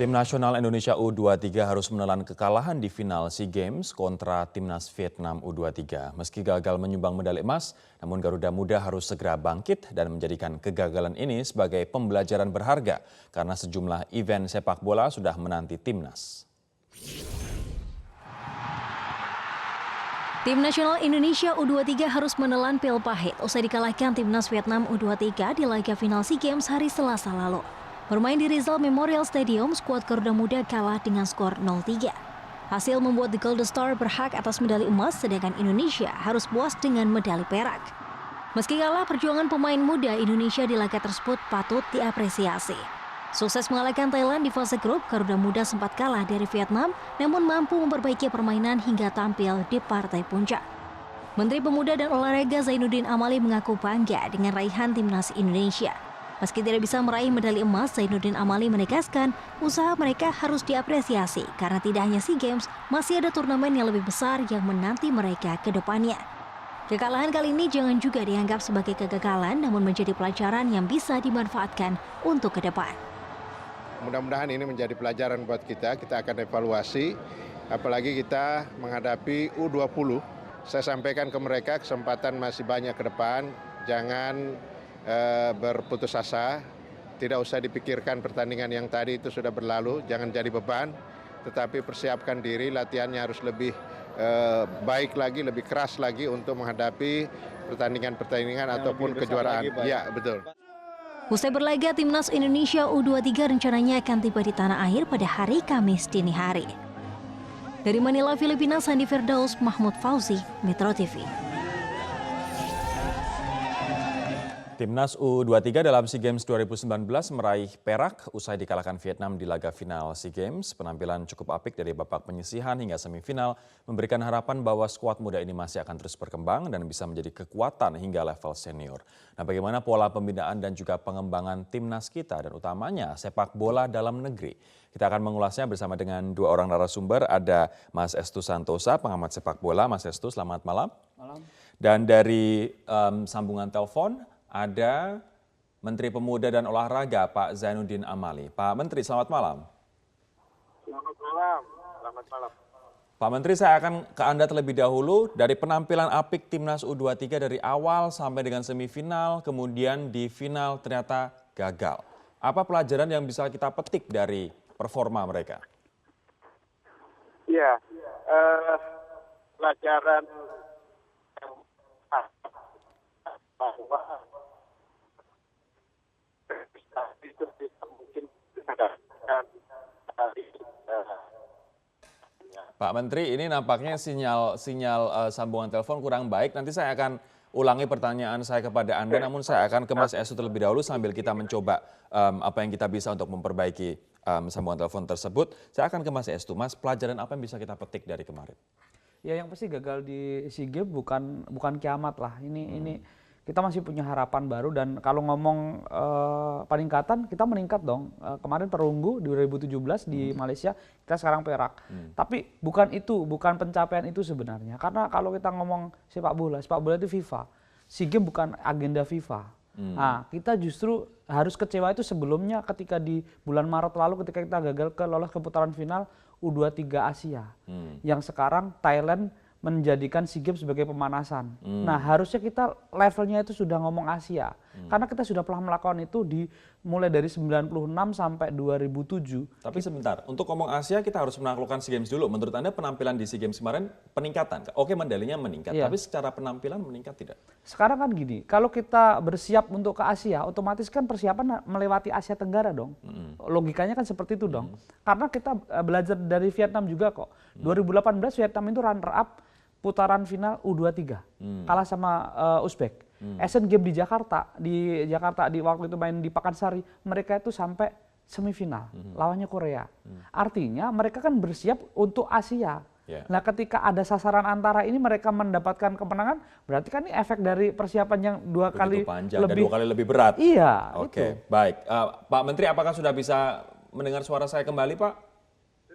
Tim nasional Indonesia U23 harus menelan kekalahan di final SEA Games kontra timnas Vietnam U23. Meski gagal menyumbang medali emas, namun Garuda Muda harus segera bangkit dan menjadikan kegagalan ini sebagai pembelajaran berharga karena sejumlah event sepak bola sudah menanti timnas. Tim nasional Indonesia U23 harus menelan pil pahit usai dikalahkan timnas Vietnam U23 di laga final SEA Games hari Selasa lalu. Bermain di Rizal Memorial Stadium, skuad Garuda Muda kalah dengan skor 0-3. Hasil membuat The Golden Star berhak atas medali emas, sedangkan Indonesia harus puas dengan medali perak. Meski kalah, perjuangan pemain muda Indonesia di laga tersebut patut diapresiasi. Sukses mengalahkan Thailand di fase grup, Garuda Muda sempat kalah dari Vietnam, namun mampu memperbaiki permainan hingga tampil di partai puncak. Menteri Pemuda dan Olahraga Zainuddin Amali mengaku bangga dengan raihan timnas Indonesia. Meski tidak bisa meraih medali emas, Zainuddin Amali menegaskan usaha mereka harus diapresiasi karena tidak hanya SEA Games, masih ada turnamen yang lebih besar yang menanti mereka ke depannya. Kekalahan kali ini jangan juga dianggap sebagai kegagalan, namun menjadi pelajaran yang bisa dimanfaatkan untuk ke depan. Mudah-mudahan ini menjadi pelajaran buat kita akan evaluasi, apalagi kita menghadapi U20. Saya sampaikan ke mereka kesempatan masih banyak ke depan, jangan berputus asa, tidak usah dipikirkan pertandingan yang tadi itu sudah berlalu, jangan jadi beban, tetapi persiapkan diri, latihannya harus lebih baik lagi, lebih keras lagi untuk menghadapi pertandingan-pertandingan ataupun kejuaraan. Ya, betul. Usai berlaga, timnas Indonesia U23 rencananya akan tiba di tanah air pada hari Kamis dini hari. Dari Manila, Filipina, Sandi Firdaus, Mahmud Fauzi, Metro TV. Timnas U23 dalam SEA Games 2019 meraih perak usai dikalahkan Vietnam di laga final SEA Games. Penampilan cukup apik dari babak penyisihan hingga semifinal memberikan harapan bahwa skuad muda ini masih akan terus berkembang dan bisa menjadi kekuatan hingga level senior. Nah, bagaimana pola pembinaan dan juga pengembangan timnas kita dan utamanya sepak bola dalam negeri? Kita akan mengulasnya bersama dengan dua orang narasumber. Ada Mas Estu Santosa, pengamat sepak bola. Mas Estu, selamat malam. Malam. Dan dari sambungan telepon ada Menteri Pemuda dan Olahraga Pak Zainuddin Amali. Pak Menteri, selamat malam. Selamat malam. Selamat malam. Pak Menteri, saya akan ke Anda terlebih dahulu. Dari penampilan apik Timnas U23 dari awal sampai dengan semifinal, kemudian di final ternyata gagal. Apa pelajaran yang bisa kita petik dari performa mereka? Iya, pelajaran yang bahwa itu tidak mungkin Pak Menteri, ini nampaknya sinyal sambungan telepon kurang baik. Nanti saya akan ulangi pertanyaan saya kepada Anda, namun saya akan ke Mas Estu terlebih dahulu sambil kita mencoba apa yang kita bisa untuk memperbaiki sambungan telepon tersebut. Saya akan ke Mas Estu. Mas, pelajaran apa yang bisa kita petik dari kemarin? Ya, yang pasti gagal di SEA Games bukan kiamat lah. Ini kita masih punya harapan baru, dan kalau ngomong peningkatan, kita meningkat dong. Kemarin perunggu di 2017 di Malaysia, kita sekarang perak. Tapi bukan pencapaian itu sebenarnya. Karena kalau kita ngomong sepak bola itu FIFA. SEA Games bukan agenda FIFA. Nah, kita justru harus kecewa itu sebelumnya ketika di bulan Maret lalu ketika kita gagal lolos ke putaran final U23 Asia. Yang sekarang Thailand menjadikan SEA Games sebagai pemanasan. Nah, harusnya kita levelnya itu sudah ngomong Asia. Karena kita sudah pernah melakukan itu mulai dari 96 sampai 2007. Tapi sebentar, untuk ngomong Asia kita harus menaklukkan SEA Games dulu. Menurut Anda penampilan di SEA Games kemarin peningkatan? Oke, medalinya meningkat, tapi secara penampilan meningkat tidak? Sekarang kan gini, kalau kita bersiap untuk ke Asia, otomatis kan persiapan melewati Asia Tenggara dong. Logikanya kan seperti itu dong. Karena kita belajar dari Vietnam juga kok. 2018 Vietnam itu runner up putaran final U23, kalah sama Uzbek. Asian Games di Jakarta di waktu itu main di Pakansari, mereka itu sampai semifinal, lawannya Korea. Artinya mereka kan bersiap untuk Asia. Nah, ketika ada sasaran antara ini mereka mendapatkan kemenangan, berarti kan ini efek dari persiapan yang dua kali lebih berat. Iya. Oke, baik. Pak Menteri, apakah sudah bisa mendengar suara saya kembali, Pak?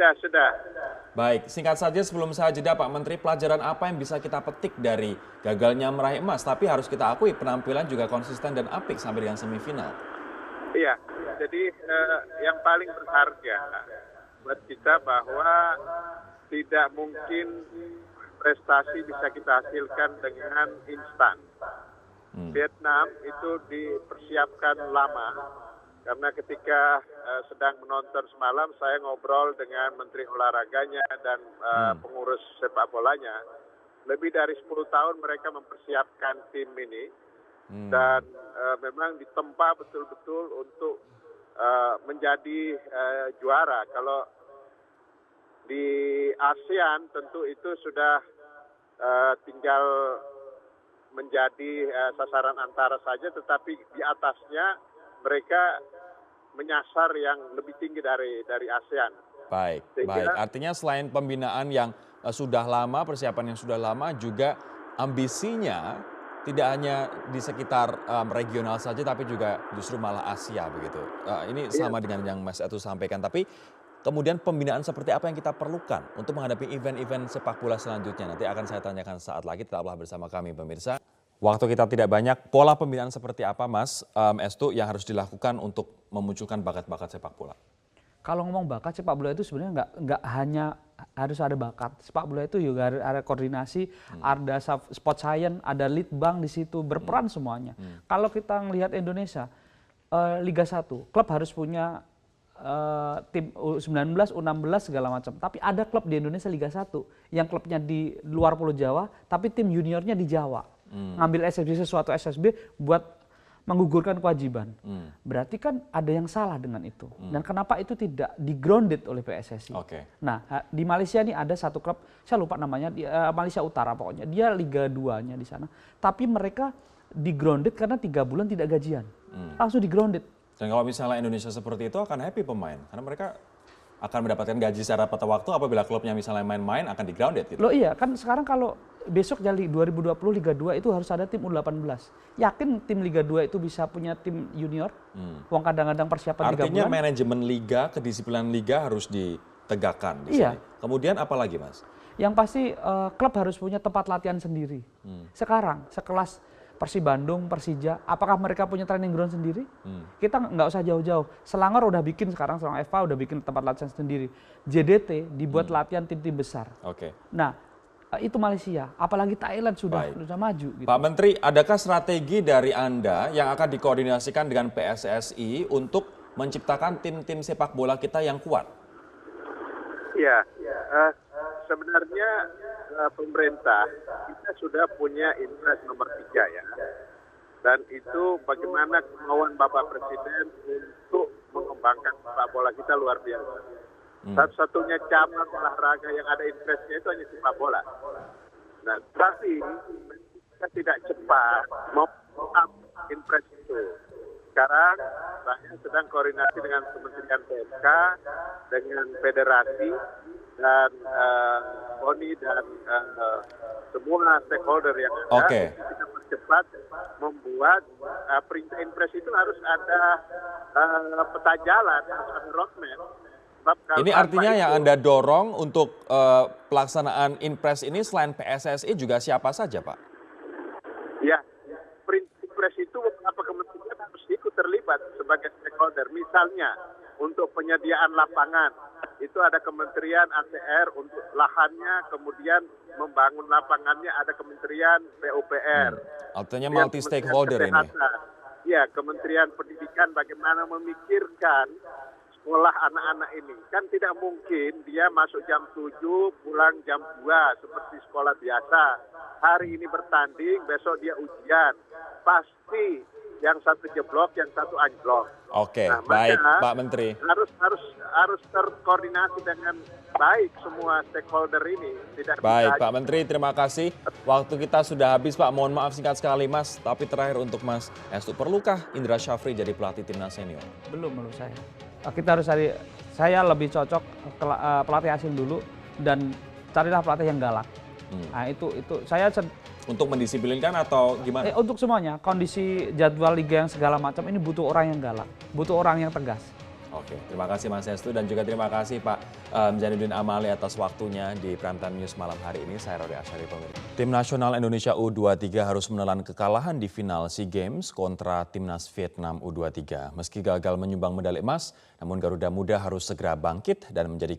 Sudah. Baik, singkat saja sebelum saya jeda Pak Menteri, pelajaran apa yang bisa kita petik dari gagalnya meraih emas, tapi harus kita akui penampilan juga konsisten dan apik sampai dengan semifinal? Iya, jadi yang paling berharga buat kita bahwa tidak mungkin prestasi bisa kita hasilkan dengan instan. Vietnam itu dipersiapkan lama, karena ketika sedang menonton semalam saya ngobrol dengan Menteri Olahraganya dan pengurus sepak bolanya, lebih dari 10 tahun mereka mempersiapkan tim ini dan memang ditempa betul-betul untuk menjadi juara. Kalau di ASEAN tentu itu sudah tinggal menjadi sasaran antara saja, tetapi di atasnya mereka menyasar yang lebih tinggi dari ASEAN. Baik, baik. Artinya selain pembinaan yang sudah lama, persiapan yang sudah lama, juga ambisinya tidak hanya di sekitar regional saja, tapi juga justru malah Asia begitu. Ini sama dengan yang Mas Etu sampaikan. Tapi kemudian pembinaan seperti apa yang kita perlukan untuk menghadapi event-event sepak bola selanjutnya? Nanti akan saya tanyakan saat lagi, tetaplah bersama kami pemirsa. Waktu kita tidak banyak, pola pembinaan seperti apa Mas Estu yang harus dilakukan untuk memunculkan bakat-bakat sepak bola? Kalau ngomong bakat sepak bola itu sebenarnya nggak hanya harus ada bakat. Sepak bola itu juga ada koordinasi, ada sport science, ada litbang di situ, berperan semuanya. Kalau kita ngelihat Indonesia, Liga 1, klub harus punya tim U19, U16 segala macam. Tapi ada klub di Indonesia Liga 1 yang klubnya di luar Pulau Jawa, tapi tim juniornya di Jawa. Ngambil SSB sesuatu SSB buat menggugurkan kewajiban. Berarti kan ada yang salah dengan itu. Dan kenapa itu tidak di-grounded oleh PSSI? Nah, di Malaysia ini ada satu klub, saya lupa namanya, Malaysia Utara pokoknya. Dia Liga 2-nya di sana. Tapi mereka di-grounded karena 3 bulan tidak gajian. Langsung di-grounded. Dan kalau misalnya Indonesia seperti itu akan happy pemain. Karena mereka akan mendapatkan gaji secara tepat waktu apabila klubnya misalnya main-main akan di-grounded gitu. Loh iya, kan sekarang kalau besok jadi 2020 Liga 2 itu harus ada tim U18. Yakin tim Liga 2 itu bisa punya tim junior? Wong kadang-kadang persiapan 3 bulan. Artinya manajemen liga, kedisiplinan liga harus ditegakkan di sini. Kemudian apa lagi Mas? Yang pasti klub harus punya tempat latihan sendiri. Sekarang sekelas Persib Bandung, Persija, apakah mereka punya training ground sendiri? Kita nggak usah jauh-jauh. Selangor udah bikin sekarang, Selangor FA udah bikin tempat latihan sendiri. JDT dibuat latihan tim-tim besar. Nah, itu Malaysia, apalagi Thailand sudah maju. Gitu. Pak Menteri, adakah strategi dari Anda yang akan dikoordinasikan dengan PSSI untuk menciptakan tim-tim sepak bola kita yang kuat? Ya, sebenarnya pemerintah kita sudah punya impres nomor 3 ya. Dan itu bagaimana kemauan Bapak Presiden untuk mengembangkan sepak bola kita luar biasa. Satu-satunya cabang olahraga yang ada impresnya itu hanya sepak bola. Nah, tapi kita tidak cepat mau impres itu. Sekarang saya sedang koordinasi dengan Kementerian PMK, dengan Federasi, dan KONI dan semua stakeholder yang ada. Kita percepat membuat perintah impres itu harus ada peta jalan, harus ada roadmap. Ini artinya yang Anda dorong untuk pelaksanaan impres ini selain PSSI juga siapa saja Pak? Ya, impres itu beberapa kementerian harus ikut terlibat sebagai stakeholder. Misalnya untuk penyediaan lapangan, itu ada Kementerian ATR untuk lahannya, kemudian membangun lapangannya ada Kementerian PUPR. Artinya multi stakeholder ini. Ya, Kementerian Pendidikan bagaimana memikirkan sekolah anak-anak ini. Kan tidak mungkin dia masuk jam 7, pulang jam 2 seperti sekolah biasa. Hari ini bertanding, besok dia ujian. Pasti yang satu jeblok, yang satu anjlok. Nah, baik Pak Menteri. Harus terkoordinasi dengan baik semua stakeholder ini. Baik Pak Menteri, terima kasih. Waktu kita sudah habis Pak, mohon maaf singkat sekali Mas. Tapi terakhir untuk Mas Estu, perlukah Indra Syafri jadi pelatih timnas senior? Belum menurut saya. Kita harus cari, saya lebih cocok pelatih asing dulu dan carilah pelatih yang galak. Nah itu saya untuk mendisiplinkan atau gimana? Untuk semuanya, kondisi jadwal liga yang segala macam ini butuh orang yang galak, butuh orang yang tegas. Oke, terima kasih Mas Hestu dan juga terima kasih Pak Zainuddin Amali atas waktunya di Primetime News malam hari ini. Saya Rodi Asyari pamit. Tim nasional Indonesia U23 harus menelan kekalahan di final SEA Games kontra timnas Vietnam U23. Meski gagal menyumbang medali emas, namun Garuda Muda harus segera bangkit dan menjadikan